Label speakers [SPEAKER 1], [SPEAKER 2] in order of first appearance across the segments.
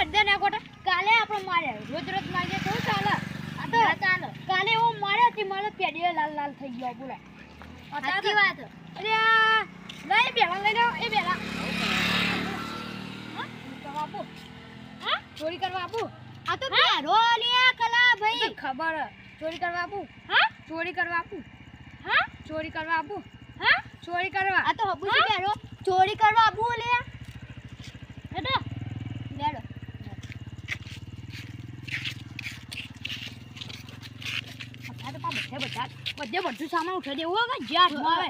[SPEAKER 1] મરદે ના કોટા કાલે આપણે માર્યા રોજ રોજ મારીએ તો ચાલે આ તો ચાલે કાલે એવો માર્યો હતી મારે પેડીએ લાલ લાલ થઈ ગયો બોલા સાચી વાત અરે લઈ બેલા લઈ લો એ બેલા હા કરવા આપો હા ચોરી કરવા આપો આ તો બેરો લે કલા ભાઈ ખબર ચોરી કરવા આપો હા ચોરી કરવા આપો હા ચોરી કરવા આપો હા ચોરી કરવા આ તો હબુજી બેરો ચોરી કરવા આપો લે હેડો લેડો બધે બધું સામાન ઉઠાઈ દેવું હોય કે જ્યાં આવે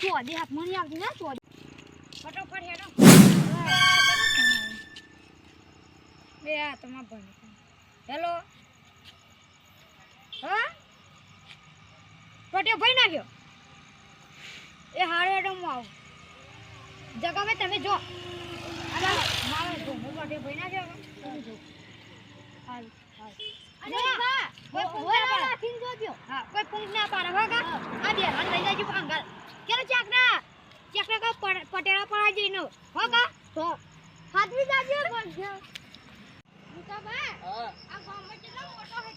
[SPEAKER 1] ચોદી હાથમાં નહીં આવતી ને ચોદી ફટોફટ હેડો બે આ તમાર ભણ હેલો હા પટ્યો ભાઈ નાખ્યો એ હારો હેડો હું આવું જગાવે તમે જો મારો જો હું પટ્યો ભાઈ નાખ્યો તમે જો હાલ હાલ અરે બા કોઈ રાખીને જોજો હા કોઈ પૂંછ ના પાડે હોગા આ બે હાલ લઈ જાજો પાંગલ કેરો ચકરા કા પટેડા પડા જઈનો હોગા તો હાથવી જાજો બોલજો મુકા બા હા આ ગામમાં કેટલો મોટો હે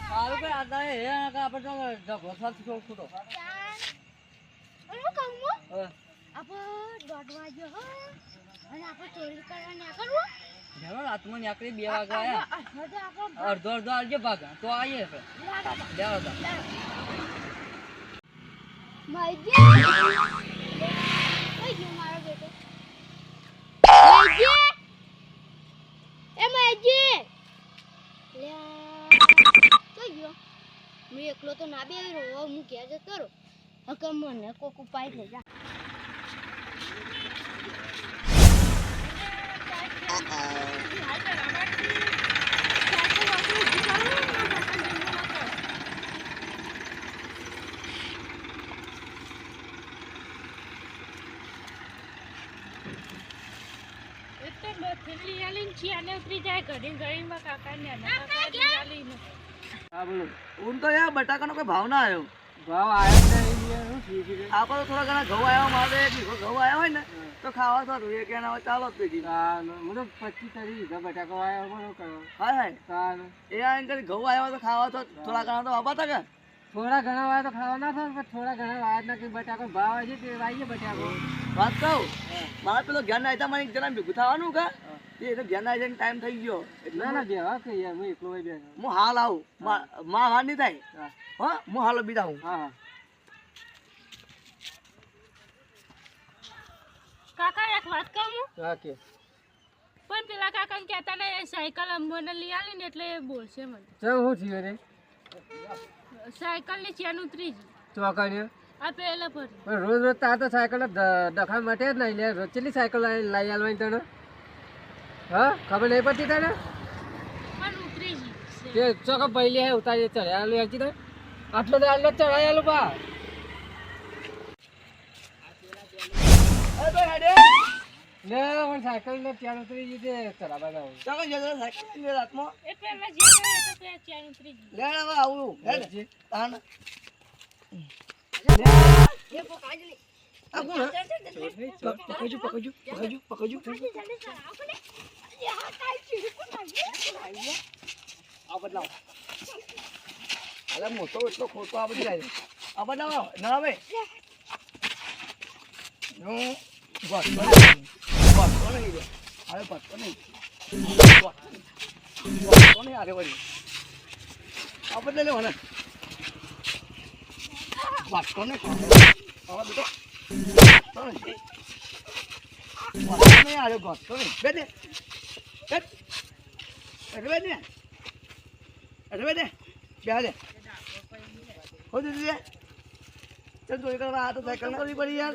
[SPEAKER 1] સારું કે આદા હે આપણે તો જગો સાથ ખોટો ઓલું કહું આપણે દોડવા જો હો અને આપણે ચોરી કરવા ના કરવું જરો રાતમાં નીકળી 2 વાગે આયા અડધો અડધો આવજો ભાગા તો આઈએ છે લેવો તો માઈજી ઓય જો મારો બેટો માઈજી એ માઈજી લે તો ગયો હું એકલો તો ના બેહી રહ્યો હું ક્યાં જતો રહો હકમ મને કોક ઉપાય થઈ જા
[SPEAKER 2] तो यार बटाका नो कोई भाव ना आयो भाव आया नहीं आप तो थोड़ा घना घऊ आया मारे घऊ आया हो ना तो खावा तो रुए के ना चालो पेजी मतलब 25 30 बटाका आया हो करो हाय हाय काल ए अंकल घऊ आया तो खावा तो थोड़ा घना तो बाबा था थोड़ा घना आया तो खावा ना था पर थोड़ा घना आया ना कि बटाका भाव आजे ते आइए बटाको बात कहू मार पेलो ज्ञान आयता મને જરા ભેગું થવાનું કા એ તો જ્ઞાન આયને ટાઈમ થઈ ગયો એટલે ના બે હા કે યાર હું એકલો બે હું હાલ આવું માં વાર ની થાય હા હું હાલ બીજા હું હા
[SPEAKER 1] કાકા એક વાત કહું
[SPEAKER 2] હા કે
[SPEAKER 1] પણ પેલા કાકાને કહેતા ને સાયકલ અમને લઈ આલી ને એટલે એ બોલશે મને
[SPEAKER 2] ચો હું થયો રે
[SPEAKER 1] સાયકલ ની ચેન ઉતરી ગઈ
[SPEAKER 2] તો કર્યો
[SPEAKER 1] આ પેલા પર
[SPEAKER 2] રોજ રોજ તા તો સાયકલ દખા માટે જ નહીં લે રોજ ચેલી સાયકલ લઈ આલવાની તને હા ખબર નહીં પડતી તને
[SPEAKER 1] પણ ઉતરી ગઈ
[SPEAKER 2] તે ચોક પહેલી હે ઉતારી ચડ્યા આલો હજી તો આટલો તો આટલો ચડાય આલો બા અરે ભાઈ હેડે લે મને સાયકલ ને ત્યાં ઉતરી ગઈ તે ચડાવા જાવ ચાલો જજો સાયકલ ને રાતમાં
[SPEAKER 1] એ પેલા જે તો ચેન ઉતરી ગઈ
[SPEAKER 2] લે હવે આવું હેડ તાન ये वो काजली अब पकड़ो ये हाथ आई चीज को नहीं अब बदलाओ अरे मोटो એટલો ખોટો આ બધી જાય આ બદલાવો ના આવે નો બસ નહીં રે અરે બસ નહીં આરે વળી આ બદલે લે મને વાટકો ને હવે બેટો વાટકો ને આરે વાટકો ને બેને બેટ બેને બેને બેલે હો દીદી ચલ તો એકવાર આ તો સાયકલ કરી પડી યાર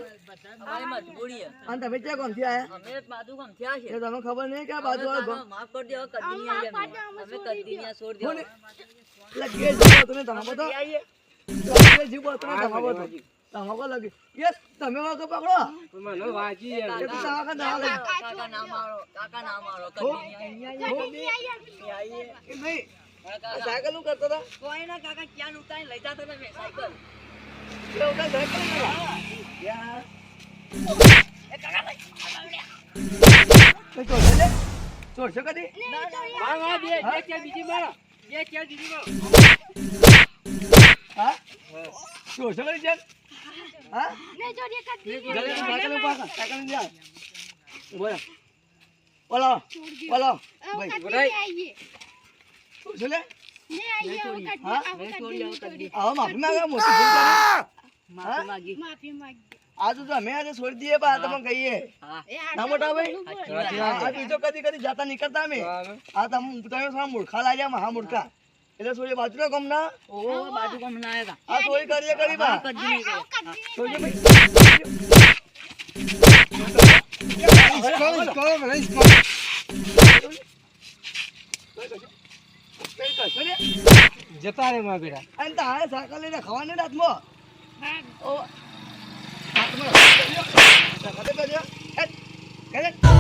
[SPEAKER 3] हमारी मजबूरी है
[SPEAKER 2] અને તમે ક્યાં કોણ થી આયા
[SPEAKER 3] हमें बाजू का हम क्या है
[SPEAKER 2] એ તમને ખબર નહીં કે આ બાજુ વાળો
[SPEAKER 3] माफ कर दिया कदनिया है हमें कदनिया छोड़ दिया
[SPEAKER 2] લગે જીવો તમે તમાકો તો લગે જીવો તમે તમાકો તો તમાકો લગે યસ તમે વાકો પકડો મને વાજી યાર એ તો કાકા ના લે
[SPEAKER 3] काका ना मारो कदनिया आइए
[SPEAKER 2] એ ભાઈ સાયકલ નું કરતો હતા
[SPEAKER 3] कोई ना काका क्या उतार ले जाता था मैं साइकिल
[SPEAKER 2] ये उधर साइकिल यार ए काका भाई ચોરશો લે ચોરશો કદી હા ચોરશો કદી છે હા જલ્દી સાયકલ ઉપર સાયકલ લઈ જા બોલો બોલો બોલો ભાઈ ચોરશો લે આવો માફી માંગે મોટી ભૂલ કરી.
[SPEAKER 3] માફી માંગી
[SPEAKER 2] આ તો અમે આજે છોડી દઈએ બા તમે કહીએ ના મોટા ભાઈ આ બીજો કદી કદી જાતા નીકળતા અમે આ તમે થોડા મૂર્ખા લાગ્યા મહા મૂર્ખા એટલે છોડી બાજુ ના ગમ ના
[SPEAKER 3] ઓ બાજુ કોમ ના આયા
[SPEAKER 2] આ છોડી કરીએ કરી બા
[SPEAKER 3] કદી નહીં કર્યો.
[SPEAKER 2] છોડી
[SPEAKER 4] જતા રે માં બેટા
[SPEAKER 2] અને તારે સાયકલ લઈને ખાવાની રાતમાં ઓ હાથમાં સાયકલ કરજો